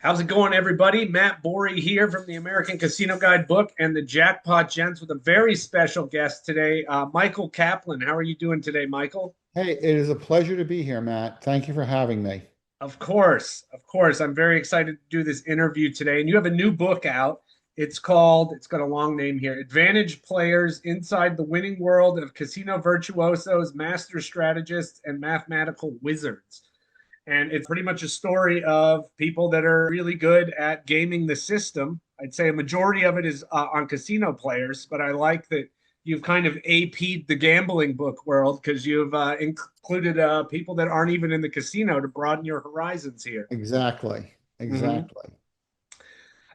How's it going, everybody? Matt Borey here from the American Casino Guide book and the Jackpot Gents with a very special guest today, Michael Kaplan. How are you doing today, Michael? Hey, it is a pleasure to be here, Matt. Thank you for having me. Of course, of course. I'm very excited to do this interview today. And you have a new book out. It's got a long name here, Advantage Players Inside the Winning World of Casino Virtuosos, Master Strategists, and Mathematical Wizards. And it's pretty much a story of people that are really good at gaming the system. I'd say a majority of it is on casino players, but I like that you've kind of AP'd the gambling book world because you've included people that aren't even in the casino to broaden your horizons here. Exactly. Hmm. Exactly.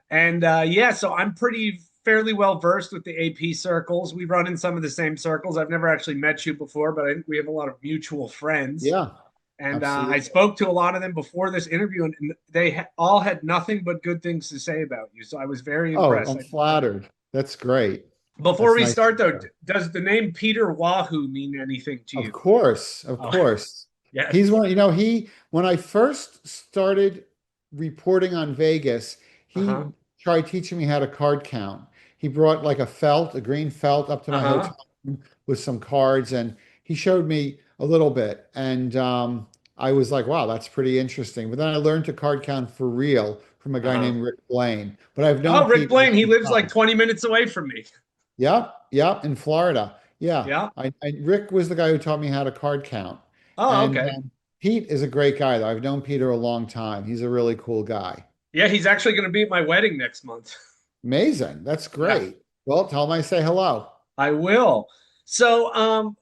And yeah, so I'm pretty fairly well versed with the AP circles. We run in some of the same circles. I've never actually met you before, but I think we have a lot of mutual friends. Yeah, And I absolutely. spoke to a lot of them before this interview, and all had nothing but good things to say about you. So I was very Oh, impressed. I'm flattered. That's great. Before That's we nice to start, though, hear. does the name Peter Wahoo mean anything to Of you? course, of Oh, course. yes. He's one, when I first started reporting on Vegas, Uh huh. he tried teaching me how to card count. He brought like a green felt up to Uh my huh. hotel room with some cards, and he showed me a little bit. And I was like, wow, that's pretty interesting. But then I learned to card count for real from a Uh guy huh. named Rick Blaine. But I've known Oh, Rick Pete a Blaine. He long lives like time. 20 minutes away from me. Yep, yep, in Florida. Yeah, Yeah. Rick was the guy who taught me how to card count, Oh, and okay. Pete is a great guy though. I've known Peter a long time. He's a really cool guy. Yeah, he's actually going to be at my wedding next month. Amazing. That's Yeah. great. Well, tell him I say hello. I will. So,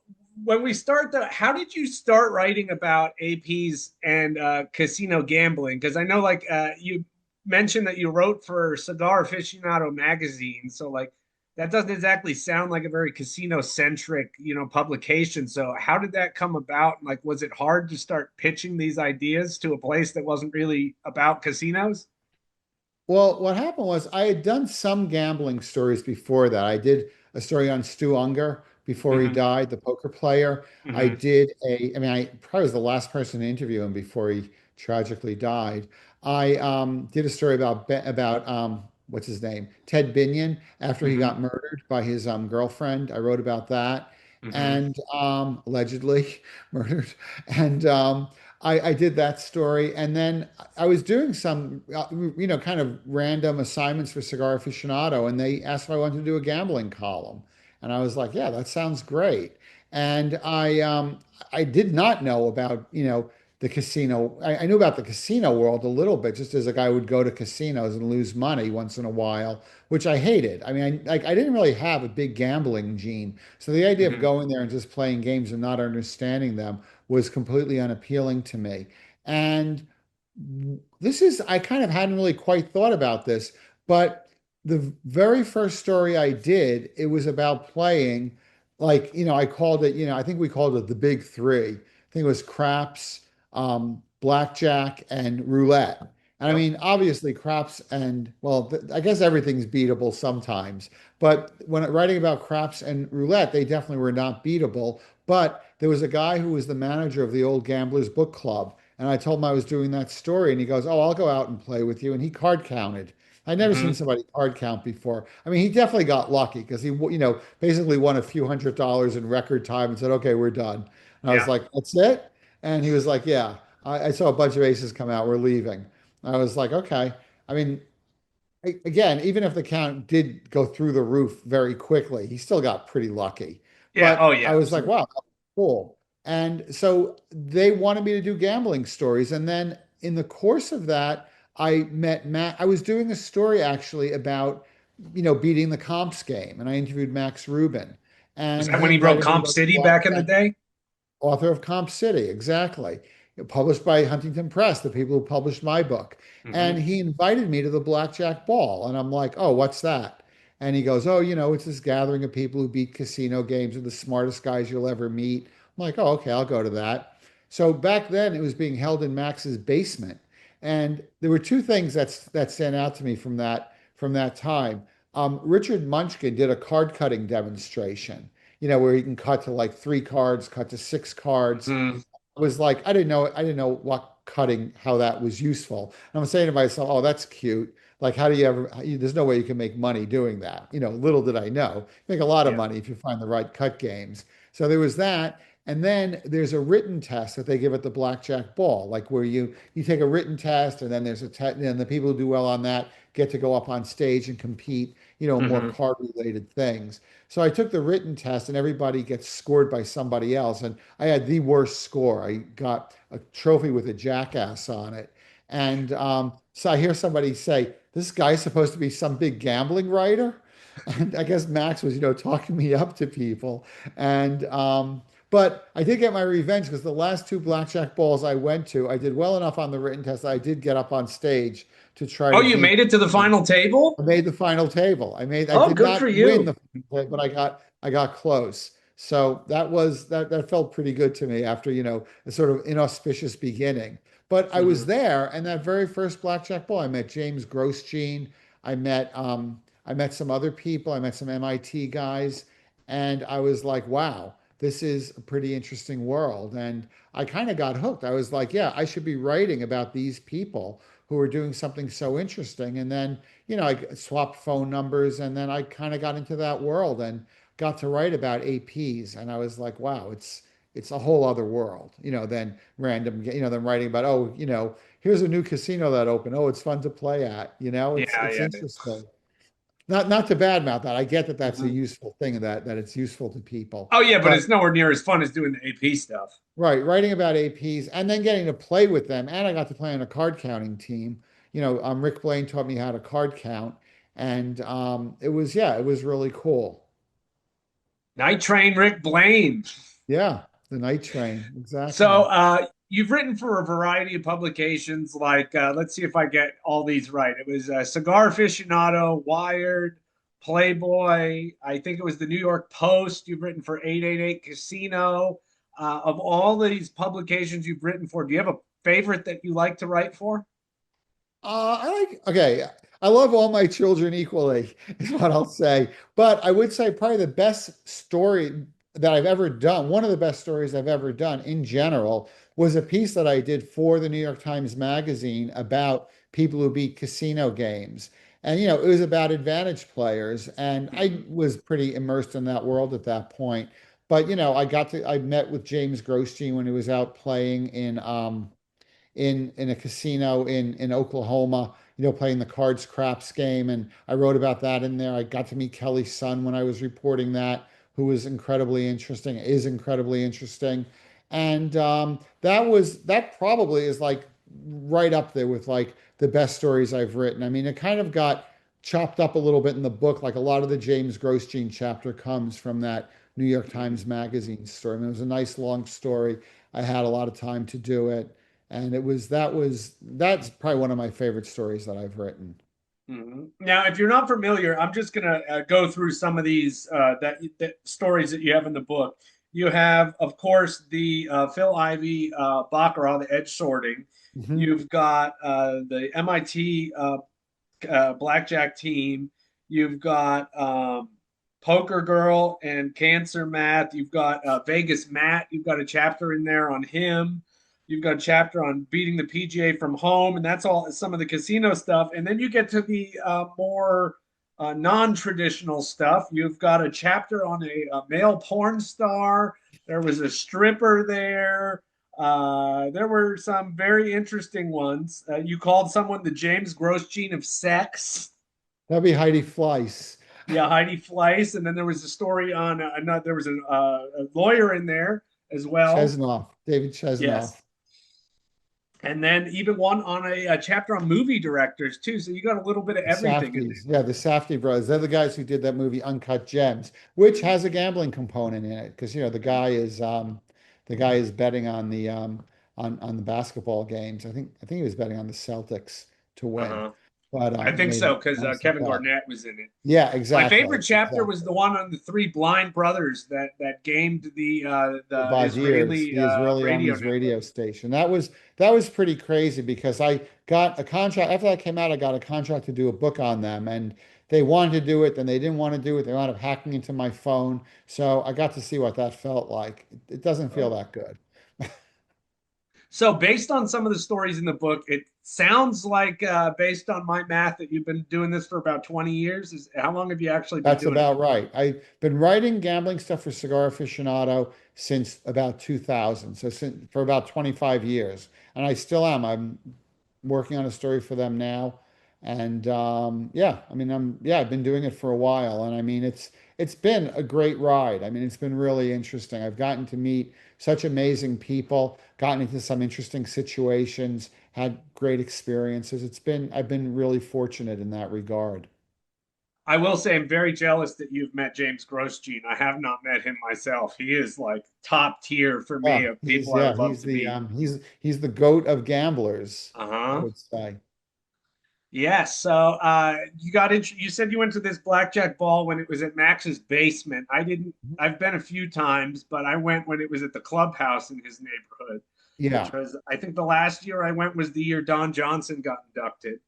when we start how did you start writing about APs and casino gambling? Because I know, like, you mentioned that you wrote for Cigar Aficionado magazine, so like that doesn't exactly sound like a very casino centric, publication. So, how did that come about? Like, was it hard to start pitching these ideas to a place that wasn't really about casinos? Well, what happened was I had done some gambling stories before that. I did a story on Stu Unger before he Hmm. died, the poker player. I Hmm. did I probably was the last person to interview him before he tragically died. I did a story about what's his name? Ted Binion after he Hmm. got murdered by his girlfriend. I wrote about that Hmm. and allegedly murdered. And I did that story. And then I was doing some, kind of random assignments for Cigar Aficionado, and they asked if I wanted to do a gambling column. And I was like, yeah, that sounds great. And I did not know about, the casino. I knew about the casino world a little bit, just as a guy would go to casinos and lose money once in a while, which I hated. I mean, I didn't really have a big gambling gene. So the idea of Hmm. going there and just playing games and not understanding them was completely unappealing to me. And I kind of hadn't really quite thought about this, but the very first story I did, it was about playing, like, I called it, I think we called it the big three. I think it was craps, blackjack, and roulette. And I Yep. mean, obviously, craps and, well, I guess everything's beatable sometimes. But when writing about craps and roulette, they definitely were not beatable. But there was a guy who was the manager of the old Gamblers Book Club. And I told him I was doing that story. And he goes, oh, I'll go out and play with you. And he card counted. I'd never seen Hmm. somebody card count before. I mean, he definitely got lucky because he, basically won a few $100s in record time and said, okay, we're done. And I was Yeah. like, that's it? And he was like, yeah, I saw a bunch of aces come out. We're leaving. I was like, okay. I mean, again, even if the count did go through the roof very quickly, he still got pretty lucky. Yeah. Oh, But I yeah. was like, Absolutely. wow, cool. And so they wanted me to do gambling stories. And then in the course of that, I met Matt. I was doing a story actually about, beating the comps game. And I interviewed Max Rubin. Was And that he when he wrote invited me to Comp go to the City back in the Blackjack, day? author of Comp City, exactly. Published by Huntington Press, the people who published my book. And Hmm. he invited me to the Blackjack Ball. And I'm like, oh, what's that? And he goes, oh, it's this gathering of people who beat casino games and the smartest guys you'll ever meet. I'm like, oh, okay, I'll go to that. So back then it was being held in Max's basement. And there were two things that stand out to me from that time. Richard Munchkin did a card cutting demonstration, where you can cut to like three cards, cut to six cards. Hmm. I was like, I didn't know what cutting, how that was useful. And I'm saying to myself, oh, that's cute. Like, how do you ever, there's no way you can make money doing that. Little did I know, make a lot of Yeah. money if you find the right cut games. So there was that. And then there's a written test that they give at the blackjack ball, like where you take a written test, and then there's a test, and the people who do well on that get to go up on stage and compete, more Hmm. card related things. So I took the written test, and everybody gets scored by somebody else, and I had the worst score. I got a trophy with a jackass on it, and so I hear somebody say, "This guy's supposed to be some big gambling writer." And I guess Max was, talking me up to people, and but I did get my revenge because the last two blackjack balls I went to, I did well enough on the written test that I did get up on stage to try Oh, to you beat. made it to the final table? I made the final table. I Oh, did good for not win you. the final table, but I got close. So that felt pretty good to me after, a sort of inauspicious beginning. But I was Hmm. there, and that very first blackjack ball, I met James Grosjean. I met some other people. I met some MIT guys, and I was like, wow, this is a pretty interesting world. And I kind of got hooked. I was like, yeah, I should be writing about these people who are doing something so interesting. And then, I swapped phone numbers, and then I kind of got into that world and got to write about APs. And I was like, wow, it's a whole other world, than than writing about, oh, here's a new casino that opened. Oh, it's fun to play at. Yeah, It's yeah. interesting. Not to badmouth that. I get that that's a Mhm. useful thing, and that it's useful to people. Oh, yeah, but But it's nowhere near as fun as doing the AP stuff. right, writing about APs and then getting to play with them. And I got to play on a card counting team. Rick Blaine taught me how to card count. And yeah, it was really cool. Night Train Rick Blaine. Yeah, the night train. So, Exactly. you've written for a variety of publications like, let's see if I get all these right. It was Cigar Aficionado, Wired, Playboy. I think it was the New York Post. You've written for 888 Casino. Of all these publications you've written for, do you have a favorite that you like to write for? Okay, I love all my children equally, is what I'll say. But I would say probably the best story that I've ever done, one of the best stories I've ever done in general, was a piece that I did for the New York Times Magazine about people who beat casino games. And, it was about advantage players. And I Mhm. was pretty immersed in that world at that point. But, I met with James Grosjean when he was out playing in a casino in Oklahoma, playing the cards craps game. And I wrote about that in there. I got to meet Kelly's son when I was reporting that, who was incredibly interesting, is incredibly interesting. And that probably is like right up there with like the best stories I've written. I mean, it kind of got chopped up a little bit in the book. Like a lot of the James Grosjean chapter comes from that New York Mhm. Times Magazine story. I mean, it was a nice long story. I had a lot of time to do it. And that's probably one of my favorite stories that I've written. Mhm. Now, if you're not familiar, I'm just going to go through some of these that stories that you have in the book. You have, of course, the Phil Ivey Baccarat, the edge sorting. Hmm. You've got the MIT blackjack team. You've got Poker Girl and Cancer Matt. You've got Vegas Matt. You've got a chapter in there on him. You've got a chapter on beating the PGA from home, and that's all some of the casino stuff. And then you get to the more non-traditional stuff. You've got a chapter on a male porn star. There was a stripper there. There were some very interesting ones. You called someone the James Grosjean of sex. That'd be Heidi Fleiss. Yeah, Heidi Fleiss, and then there was a story on another. There was a lawyer in there as well. Chesnoff, David Chesnoff. Yes, and then even one on a chapter on movie directors too. So you got a little bit of The everything in Safdies. Yeah, the Safdie brothers. They're the guys who did that movie Uncut Gems, which has a gambling component in it. Because, the guy is betting on the basketball games. I think he was betting on the Celtics to there. win, Uh-huh. but I think made a so because nice Kevin bet. Garnett was in it. Yeah, My exactly. favorite chapter was Exactly. the one on the three blind brothers that gamed The the Vadirs, Israeli the Israeli radio Army's network. radio station. That was pretty crazy because I got a contract after that came out. I got a contract to do a book on them, and they wanted to do it, then they didn't want to do it. They wound up hacking into my phone, so I got to see what that felt like. It doesn't feel Oh. that good. So, based on some of the stories in the book, it sounds like, based on my math, that you've been doing this for about 20 years. How long have you actually been That's doing it? about right. I've been writing gambling stuff for Cigar Aficionado since about 2000, so for about 25 years, and I still am. I'm working on a story for them now, and yeah, I mean, I've been doing it for a while, and I mean, it's been a great ride. I mean, it's been really interesting. I've gotten to meet such amazing people, gotten into some interesting situations, had great experiences. I've been really fortunate in that regard. I will say I'm very jealous that you've met James Grosjean. I have not met him myself. He is like top tier for me of people I would love He's to the meet. he's the goat of gamblers, I Uh-huh. would say. Yes. So you said you went to this blackjack ball when it was at Max's basement. I didn't I've been a few times, but I went when it was at the clubhouse in his neighborhood, which Yeah. was, I think, the last year I went was the year Don Johnson got inducted.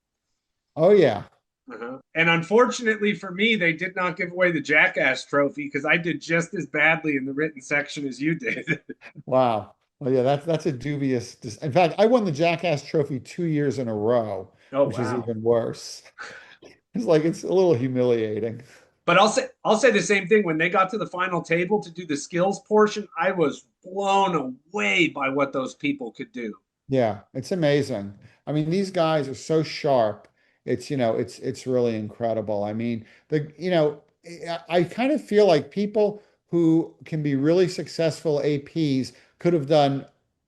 Oh yeah. Uh-huh. And unfortunately for me, they did not give away the Jackass trophy because I did just as badly in the written section as you did. Wow. Well, yeah, that's a dubious. In fact, I won the Jackass Trophy 2 years in a row, Oh, which is wow. even worse. It's a little humiliating. But I'll say the same thing. When they got to the final table to do the skills portion, I was blown away by what those people could do. Yeah, it's amazing. I mean, these guys are so sharp. It's really incredible. I mean, I kind of feel like people who can be really successful APs could have done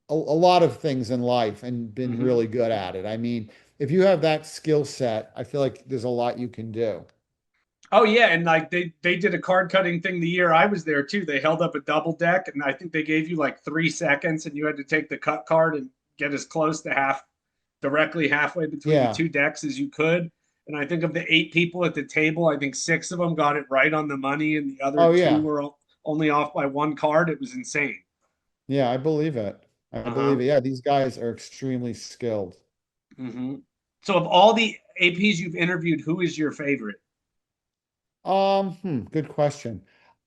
a lot of things in life and been Mm-hmm. really good at it. I mean, if you have that skill set, I feel like there's a lot you can do. Oh yeah, and like they did a card cutting thing the year I was there too. They held up a double deck, and I think they gave you like 3 seconds, and you had to take the cut card and get as close to directly halfway between the Yeah. two decks as you could. And I think of the 8 people at the table, I think 6 of them got it right on the money, and the other Oh two yeah. were only off by one card. It was insane. Yeah, I believe it. I Uh believe huh. it. Yeah, these guys are extremely skilled. Mm-hmm. So, of all the APs you've interviewed, who is your favorite? Good question.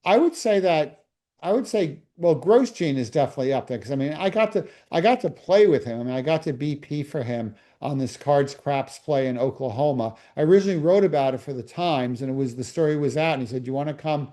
I would say that I would say, well, Grosjean is definitely up there because I mean, I got to play with him. I mean, I got to BP for him on this cards craps play in Oklahoma. I originally wrote about it for the Times, and the story was out, and he said, you want to come,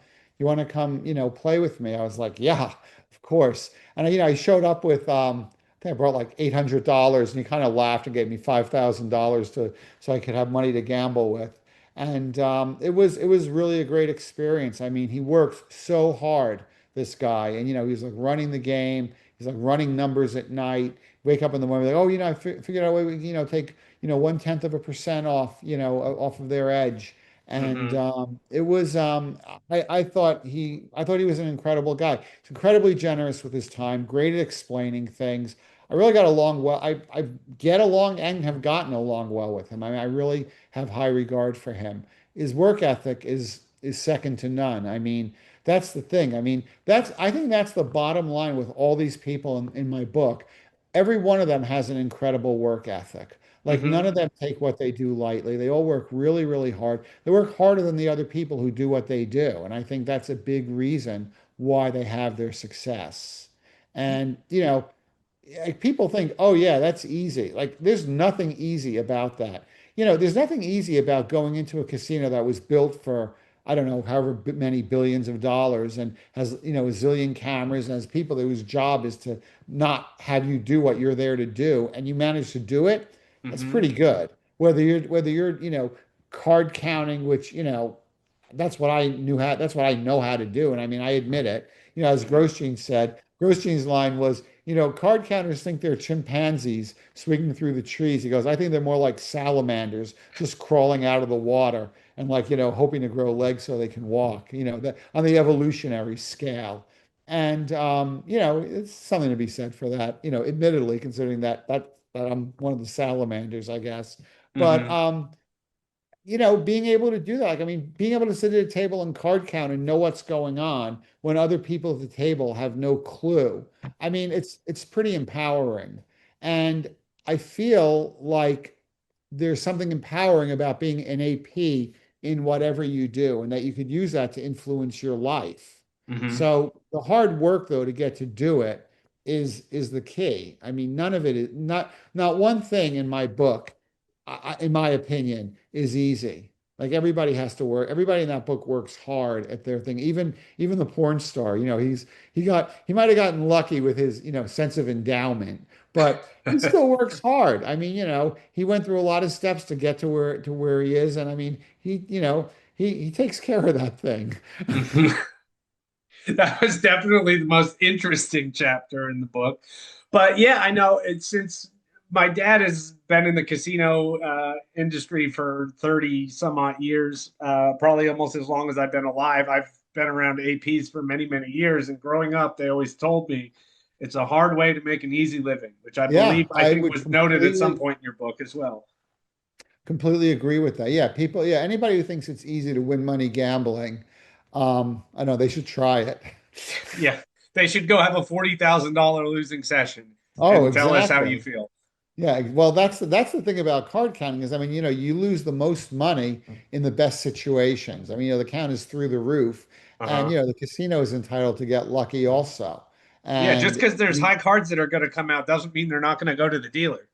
play with me?" I was like, "Yeah, of course." And I showed up with I think I brought like $800, and he kind of laughed and gave me $5,000 to so I could have money to gamble with. And it was really a great experience. I mean, he worked so hard, this guy, and he's like running the game. He's like running numbers at night. Wake up in the morning, like, oh, I figured out a way we can, take 1/10% off, off of their edge. And Mm-hmm. it was I thought he was an incredible guy. He's incredibly generous with his time, great at explaining things. I really got along well. I get along and have gotten along well with him. I mean, I really have high regard for him. His work ethic is second to none. I mean, that's the thing. I mean, I think that's the bottom line with all these people in my book. Every one of them has an incredible work ethic. Like none Mm-hmm. of them take what they do lightly. They all work really, really hard. They work harder than the other people who do what they do. And I think that's a big reason why they have their success. And, like people think, oh yeah, that's easy. Like there's nothing easy about that. There's nothing easy about going into a casino that was built for, I don't know, however many billions of dollars and has, a zillion cameras and has people whose job is to not have you do what you're there to do, and you manage to do it. That's Mm-hmm. pretty good. Whether you're, card counting, which, that's what I know how to do. And I mean, I admit it. As Mm-hmm. Grosjean said, Grosjean's line was, card counters think they're chimpanzees swinging through the trees. He goes, I think they're more like salamanders just crawling out of the water and like, hoping to grow legs so they can walk, on the evolutionary scale. And it's something to be said for that, admittedly, considering that I'm one of the salamanders, I guess. But Mm-hmm. being able to do that, like, I mean, being able to sit at a table and card count and know what's going on when other people at the table have no clue. I mean, it's pretty empowering. And I feel like there's something empowering about being an AP in whatever you do, and that you could use that to influence your life. Mm-hmm. So the hard work, though, to get to do it is the key. I mean, none of it is not one thing in my book, in my opinion, is easy. Like everybody has to work. Everybody in that book works hard at their thing. Even the porn star, he might have gotten lucky with his, sense of endowment, but he still works hard. I mean, he went through a lot of steps to get to where he is, and I mean, he takes care of that thing. That was definitely the most interesting chapter in the book. But yeah, I know it's since my dad has been in the casino industry for 30 some odd years, probably almost as long as I've been alive. I've been around APs for many, many years. And growing up, they always told me it's a hard way to make an easy living, which Yeah, I I think would was noted at some point in your book as well. completely agree with that. Yeah, anybody who thinks it's easy to win money gambling, I know they should try it. Yeah, they should go have a $40,000 losing session Oh, and tell us how you exactly. feel. Yeah, well, that's the thing about card counting is, I mean, you lose the most money in the best situations. I mean, the count is through the roof, and Uh-huh. the casino is entitled to get lucky also. Yeah, just And because there's high cards that are going to come out doesn't mean they're not going to go to the dealer.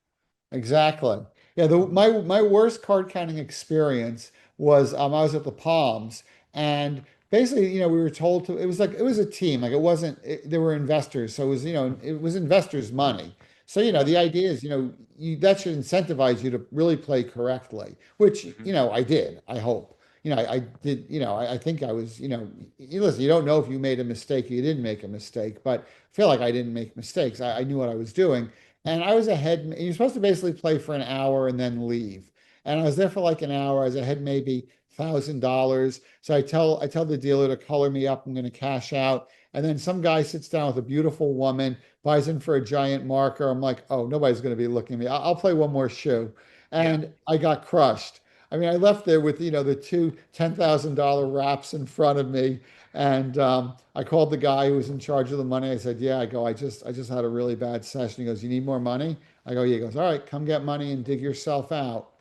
exactly. Yeah, my worst card counting experience was I was at the Palms, and basically, we were told to, it was a team, like it wasn't there were investors, so it was investors' money. So, Yeah. the idea is, that should incentivize you to really play correctly, which, Hmm. I did, I hope. I did, I think I was, listen, you don't know if you made a mistake or you didn't make a mistake, but I feel like I didn't make mistakes. I knew what I was doing. And I was ahead. You're supposed to basically play for an hour and then leave. And I was there for like an hour. I was ahead maybe $1,000. So I tell the dealer to color me up. I'm going to cash out. And then some guy sits down with a beautiful woman, buys in for a giant marker. I'm like, oh, nobody's going to be looking at me. I'll play one more shoe. Yeah. And I got crushed. I mean, I left there with, the two $10,000 wraps in front of me. And I called the guy who was in charge of the money. I said, "Yeah." I just had a really bad session." He goes, "You need more money?" I go, "Yeah." He goes, "All right, come get money and dig yourself out."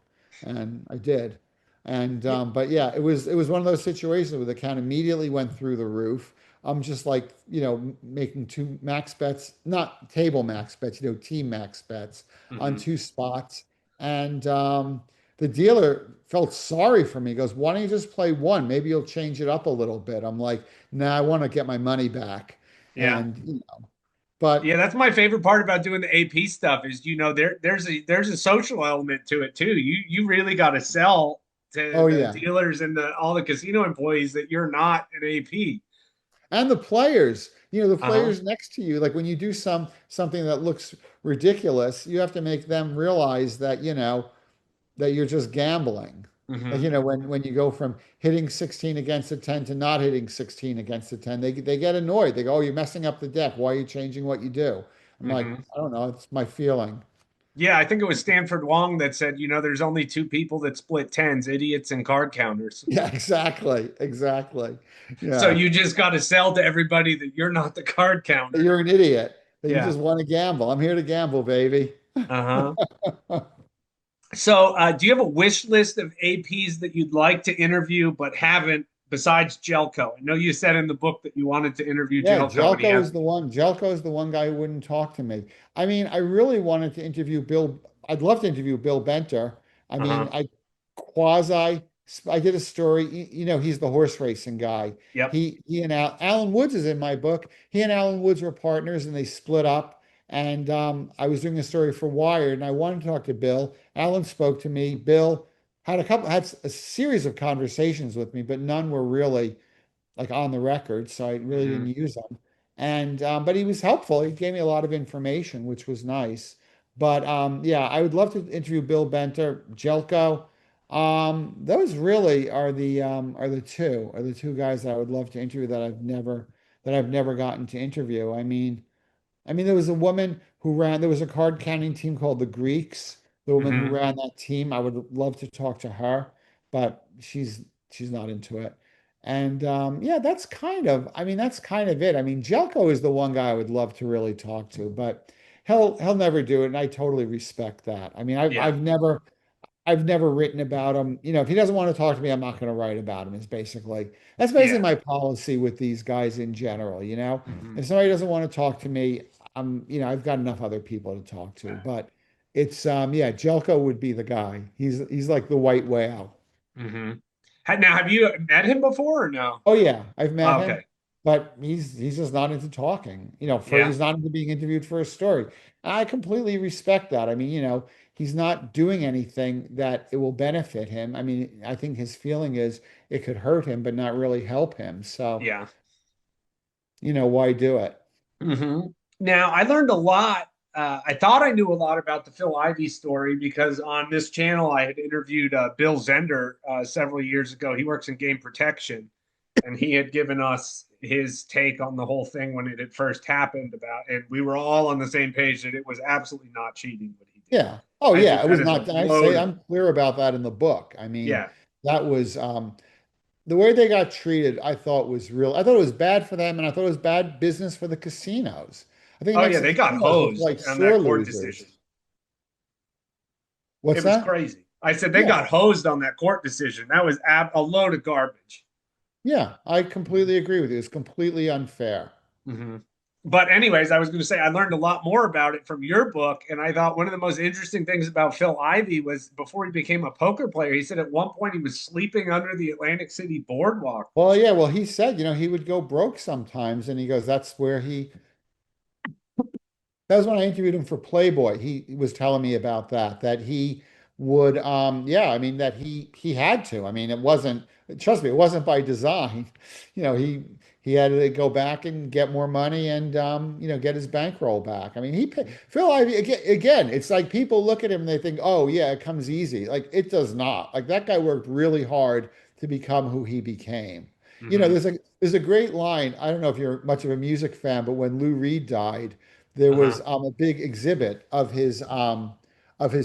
And I did. And Yeah. but yeah, it was one of those situations where the count immediately went through the roof. I'm just like, making two max bets, not table max bets, team max bets on Hmm. two spots. And the dealer felt sorry for me. He goes, "Why don't you just play one? Maybe you'll change it up a little bit." I'm like, "Nah, I want to get my money back." Yeah. And but Yeah, that's my favorite part about doing the AP stuff is there's a social element to it too. You really got to sell to oh the yeah. dealers and all the casino employees that you're not an AP. And the players, the Uh-huh. players next to you, like when you do something that looks ridiculous, you have to make them realize that, that you're just gambling. Like, Hmm. when you go from hitting 16 against a 10 to not hitting 16 against a 10, they get annoyed. They go, "Oh, you're messing up the deck. Why are you changing what you do?" I'm like, Hmm. "I don't know. It's my feeling." Yeah, I think it was Stanford Wong that said, there's only two people that split tens, idiots and card counters. Yeah, exactly. Exactly. So Yeah. you just got to sell to everybody that you're not the card counter. You're an idiot. That you Yeah. just want to gamble. I'm here to gamble, baby. Uh-huh. So, do you have a wish list of APs that you'd like to interview but haven't besides Jelko? I know you said in the book that you wanted to interview Yeah, Jelko and he Jelko is hasn't. the one. Jelko is the one guy who wouldn't talk to me. I mean, I really wanted to interview Bill. I'd love to interview Bill Benter. I mean, Uh-huh. quasi. I did a story. He's the horse racing guy. Yep. He and Alan Woods is in my book. He and Alan Woods were partners, and they split up. And I was doing a story for Wired, and I wanted to talk to Bill. Alan spoke to me. Bill had a series of conversations with me, but none were really like on the record, so I really Hmm. didn't use them. And but he was helpful. He gave me a lot of information, which was nice. But yeah, I would love to interview Bill Benter, Jelko. Those really are the two guys that I would love to interview that I've never gotten to interview. I mean, there was a woman who there was a card counting team called the Greeks. The woman who Hmm. ran that team, I would love to talk to her, but she's not into it. And yeah, that's kind of it. I mean, Jelko is the one guy I would love to really talk to, but he'll never do it, and I totally respect that. I mean, Yeah. I've never written about him. If he doesn't want to talk to me, I'm not going to write about him. That's basically Yeah. my policy with these guys in general. Hmm. If somebody doesn't want to talk to me, I've got enough other people to talk to, but yeah, Jelko would be the guy. He's like the white whale. Hmm. Now, have you met him before or no? Oh yeah, I've met Oh, him, okay. but he's just not into talking. Yeah. He's not into being interviewed for a story. I completely respect that. I mean, he's not doing anything that it will benefit him. I mean, I think his feeling is it could hurt him, but not really help him. So, Yeah. why do it? Hmm. Now, I learned a lot. I thought I knew a lot about the Phil Ivey story because on this channel I had interviewed Bill Zender several years ago. He works in game protection, and he had given us his take on the whole thing when it had first happened and we were all on the same page that it was absolutely not cheating what he did. Yeah. Oh I yeah, think it that was is a not. I say load. I'm clear about that in the book. I mean, Yeah. that was the way they got treated, I thought was real. I thought it was bad for them, and I thought it was bad business for the casinos. I think it Oh makes yeah, the they got casinos look hosed like on sore that court decision. losers. What's It was that? crazy. I said they Yeah. got hosed on that court decision. That was a load of garbage. Yeah, I completely agree with you. It's completely unfair. Mm-hmm. But anyways, I was going to say I learned a lot more about it from your book, and I thought one of the most interesting things about Phil Ivey was before he became a poker player, he said at one point he was sleeping under the Atlantic City boardwalk. Well, yeah, well, he said, he would go broke sometimes, and he goes, that's where that was when I interviewed him for Playboy. He was telling me about that he would, yeah, I mean, that he had to. I mean, it wasn't, trust me, it wasn't by design. You know, he had to go back and get more money and, get his bankroll back. I mean, Phil Ivey, again, it's like people look at him and they think, oh, yeah, it comes easy. Like, it does not. Like, that guy worked really hard to become who he became. Mm-hmm. There's a great line. I don't know if you're much of a music fan, but when Lou Reed died, there was Uh-huh. a big exhibit of his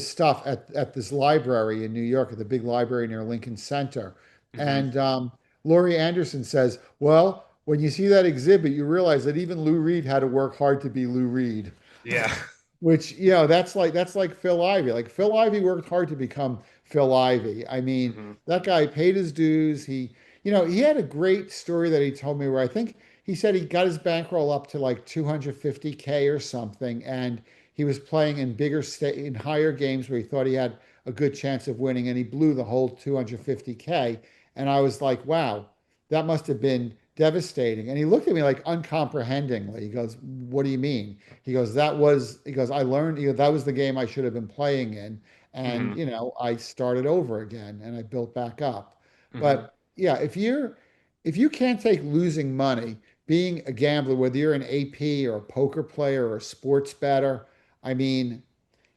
stuff at this library in New York, at the big library near Lincoln Center. Mm-hmm. And Laurie Anderson says, "Well, when you see that exhibit, you realize that even Lou Reed had to work hard to be Lou Reed." Yeah. Which, that's like Phil Ivey. Like Phil Ivey worked hard to become Phil Ivey. I mean, Mm-hmm. that guy paid his dues. He had a great story that he told me where I think he said he got his bankroll up to like 250K or something, and he was playing in higher games where he thought he had a good chance of winning, and he blew the whole 250K. And I was like, wow, that must have been devastating. And he looked at me like uncomprehendingly. He goes, "What do you mean?" He goes, I learned, that was the game I should have been playing in. And, Mm-hmm. I started over again and I built back up. Mm-hmm. But yeah, if you can't take losing money, being a gambler, whether you're an AP or a poker player or a sports bettor, I mean,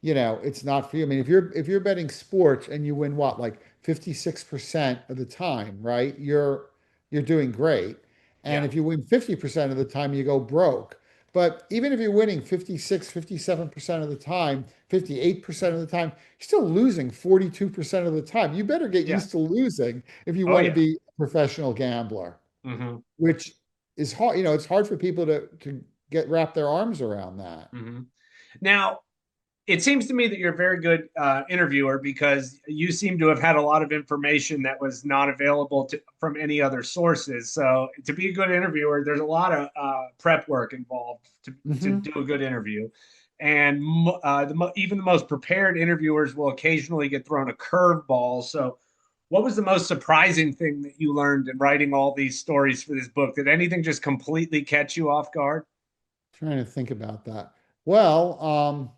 it's not for you. I mean, if you're betting sports and you win what, like 56% of the time, right? You're doing great. And Yeah. if you win 50% of the time, you go broke. But even if you're winning 56, 57% of the time, 58% of the time, you're still losing 42% of the time. You better get Yeah. used to losing if you Oh want to yeah. be a professional gambler, Mm-hmm. which is hard. It's hard for people to get wrap their arms around that. Mm-hmm. Now, it seems to me that you're a very good interviewer because you seem to have had a lot of information that was not available from any other sources. So to be a good interviewer, there's a lot of prep work involved to Mhm. do a good interview. And even the most prepared interviewers will occasionally get thrown a curveball. So, what was the most surprising thing that you learned in writing all these stories for this book? Did anything just completely catch you off guard? Trying to think about that. Well,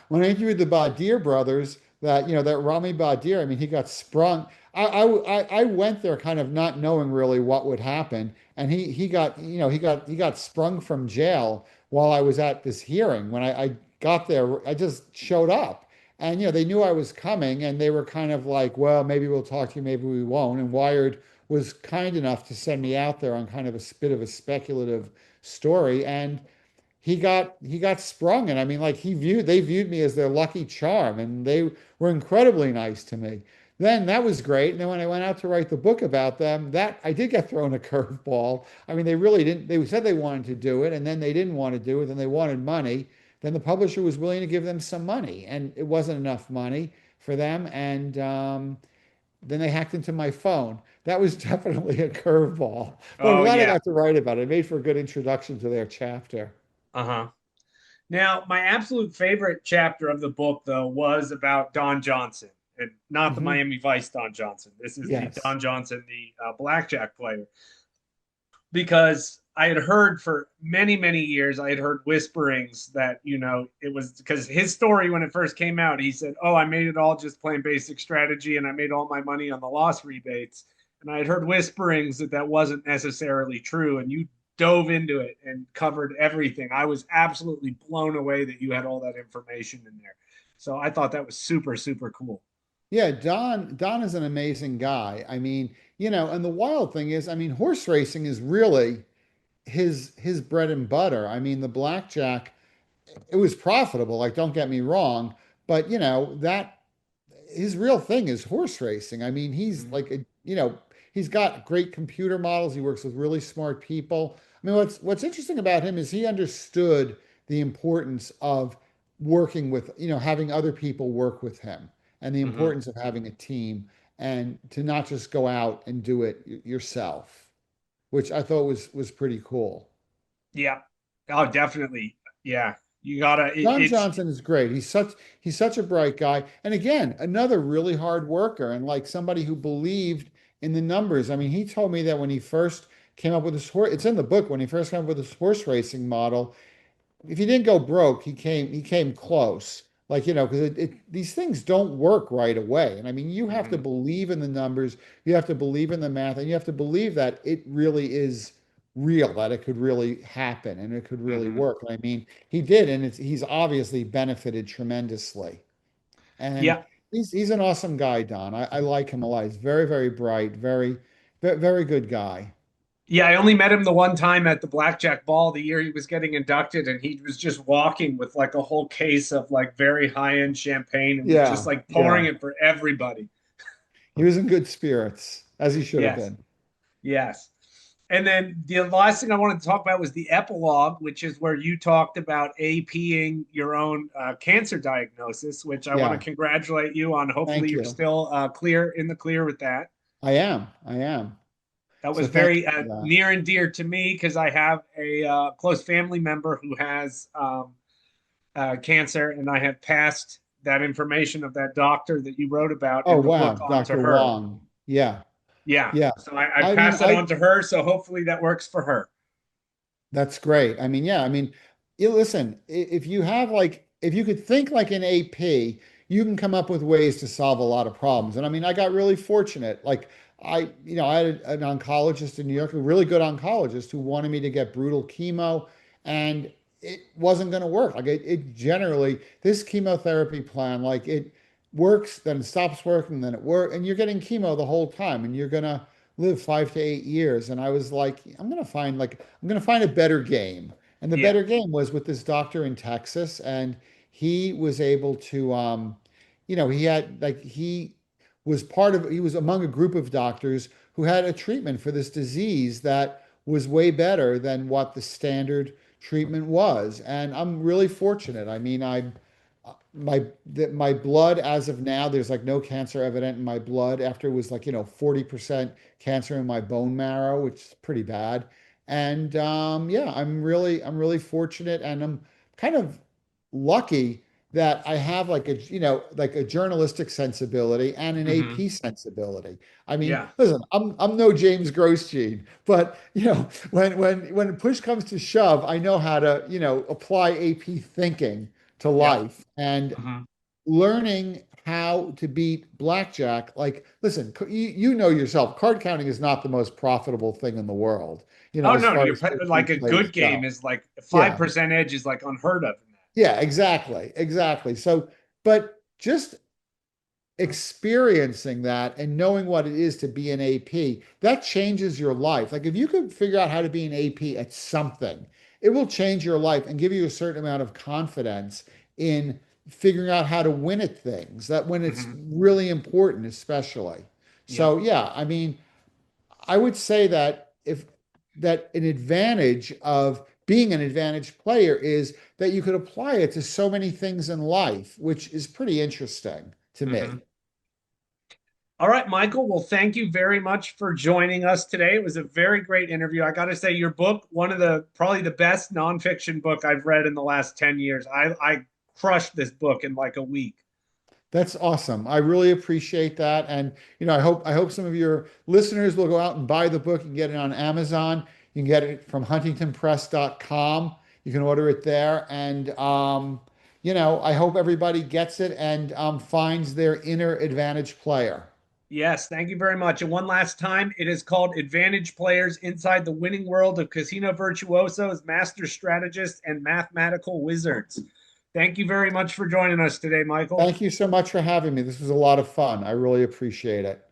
when I interviewed the Badir brothers, that Rami Badir, I mean, he got sprung. I went there kind of not knowing really what would happen, and he got sprung from jail while I was at this hearing. When I got there, I just showed up, and they knew I was coming, and they were kind of like, well, maybe we'll talk to you, maybe we won't. And Wired was kind enough to send me out there on kind of a bit of a speculative story, and he got sprung. And I mean, like, they viewed me as their lucky charm, and they were incredibly nice to me. Then that was great. And then when I went out to write the book about them, that I did get thrown a curveball. I mean, they really didn't. They said they wanted to do it, and then they didn't want to do it, and they wanted money. Then the publisher was willing to give them some money, and it wasn't enough money for them. And then they hacked into my phone. That was definitely a curveball. But I'm Oh glad I yeah. got to write about it. It made for a good introduction to their chapter. Uh-huh. Now, my absolute favorite chapter of the book, though, was about Don Johnson, and not the Hmm. Miami Vice Don Johnson. This is the Yes. Don Johnson, the blackjack player, because I had heard for many, many years, I had heard whisperings that, it was because his story when it first came out, he said, "Oh, I made it all just playing basic strategy and I made all my money on the loss rebates." And I had heard whisperings that that wasn't necessarily true. And you dove into it and covered everything. I was absolutely blown away that you had all that information in there. So I thought that was super, super cool. Yeah, Don is an amazing guy. I mean, and the wild thing is, I mean, horse racing is really his bread and butter. I mean, the blackjack, it was profitable, like don't get me wrong, but that his real thing is horse racing. I mean, he's Mhm. like he's got great computer models. He works with really smart people. I mean, what's interesting about him is he understood the importance of working with, having other people work with him and the Mhm. importance of having a team and to not just go out and do it yourself, which I thought was pretty cool. Yeah. Oh, definitely. Yeah. You gotta. Don It's. Johnson is great. He's such a bright guy. And again, another really hard worker and like somebody who believed in the numbers. I mean, he told me that when he first came up with this horse, it's in the book, when he first came up with this horse racing model, if he didn't go broke, he came close. Like, because these things don't work right away. And I mean, you have to Mhm. believe in the numbers, you have to believe in the math, and you have to believe that it really is real, that it could really happen and it could really Mhm. work. And I mean, he did, and he's obviously benefited tremendously. And Yeah. he's an awesome guy, Don. I like him a lot. He's very, very bright, very good guy. Yeah, I only met him the one time at the blackjack ball the year he was getting inducted, and he was just walking with like a whole case of like very high-end champagne and was just Yeah, like pouring yeah. it for everybody. He was in good spirits, as he should have Yes, been. yes. And then the last thing I wanted to talk about was the epilogue, which is where you talked about APing your own cancer diagnosis, which I want to Yeah, congratulate you on. Hopefully, thank you're you. still in the clear with that. I am. I am. That So was thank you very for that. near and dear to me because I have a close family member who has cancer, and I have passed that information of that doctor that you wrote about Oh, in the book wow, on to Dr. her. Wong. Yeah, Yeah. yeah. So I I mean, passed it on to her. So hopefully that works for her. that's great. I mean, yeah, I mean, listen, if you have like, if you could think like an AP, you can come up with ways to solve a lot of problems. And I mean, I got really fortunate. Like, I had an oncologist in New York, a really good oncologist who wanted me to get brutal chemo, and it wasn't going to work. Like, it generally, this chemotherapy plan, like, it works, then it stops working, then it works, and you're getting chemo the whole time, and you're going to live 5 to 8 years. And I was like, I'm gonna find a better game. And the Yeah. better game was with this doctor in Texas, and he was able to, he had like he was among a group of doctors who had a treatment for this disease that was way better than what the standard treatment was. And I'm really fortunate. I mean, my blood as of now, there's like no cancer evident in my blood after it was like 40% cancer in my bone marrow, which is pretty bad. And yeah, I'm really fortunate, and I'm kind of lucky that I have like a journalistic sensibility and an Hmm. AP sensibility. I mean, Yeah. listen, I'm no James Grosjean, but when push comes to shove, I know how to apply AP thinking to Yeah. life, and Hmm. learning how to beat blackjack. Like, listen, you know yourself, card counting is not the most profitable thing in the world, Oh as no, far you're as AP like a players good game go. is like five Yeah, percent edge is like unheard of in that. yeah, exactly, exactly. So, but just experiencing that and knowing what it is to be an AP, that changes your life. Like if you can figure out how to be an AP at something, it will change your life and give you a certain amount of confidence in figuring out how to win at things that when it's Hmm. really important, especially. Yeah. So yeah, I mean, I would say that if that an advantage of being an advantage player is that you could apply it to so many things in life, which is pretty interesting to Hmm. me. All right, Michael. Well, thank you very much for joining us today. It was a very great interview. I got to say, your book, one of the probably the best nonfiction book I've read in the last 10 years. I crushed this book in like a week. That's awesome. I really appreciate that. And I hope some of your listeners will go out and buy the book and get it on Amazon. You can get it from huntingtonpress.com. You can order it there. And I hope everybody gets it and finds their inner advantage player. Yes, thank you very much. And one last time, it is called Advantage Players Inside the Winning World of Casino Virtuosos, Master Strategists, and Mathematical Wizards. Thank you very much for joining us today, Michael. Thank you so much for having me. This was a lot of fun. I really appreciate it.